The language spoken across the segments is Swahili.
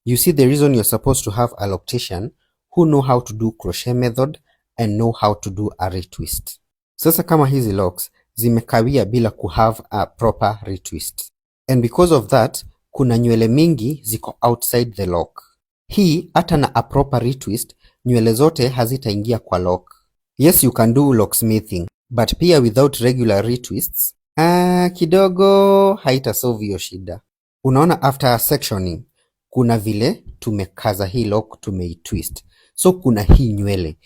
You see the reason you're supposed to have a loctician who know how to do crochet method and know how to do a retwist. Sasa kama hizi locks zimekawia bila kuhave a proper retwist, and because of that kuna nywele mingi ziko outside the lock. Hii hata na a proper retwist nywele zote hazitaingia kwa lock. Yes, you can do locksmithing, but pia without regular retwists kidogo haitasolve hiyo shida. Unaona, after sectioning kuna vile tumekaza hii lock, tumeitwist. So kuna hii nywele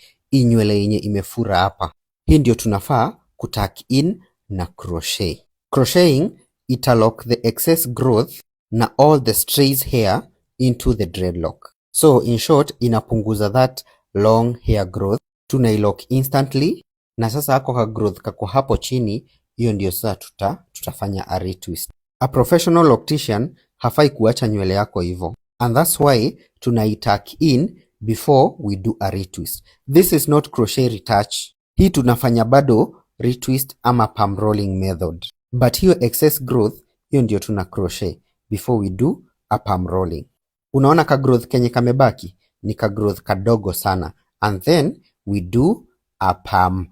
yenye imefura hapa. Hii ndio tunafaa kutuck in na crochet. Crocheting italock the excess growth na all the strays hair into the dreadlock. So in short, inapunguza that long hair growth. Tunailock instantly, na sasa hako ka growth kako hapo chini, hiyo ndio sasa tutafanya a retwist. A professional loctician hafai kuacha nywele yako hivyo, and that's why tunaituck in before we do a retwist. This is not crochet retouch. Hii tunafanya bado retwist ama palm rolling method, but hiyo excess growth hiyo ndio tuna crochet before we do a palm rolling. Unaona ka growth kenye kamebaki ni ka growth kadogo sana, and then we do a palm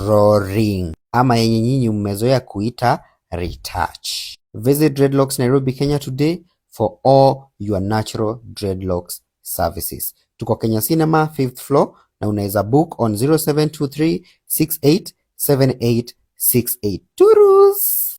rolling ama yenye nyinyi mmezoea kuita retouch. Visit Dreadlocks Nairobi, Kenya today for all your natural dreadlocks services. Tuko Kenya Cinema 5th floor, na unaweza book on 0723 687868. Turus!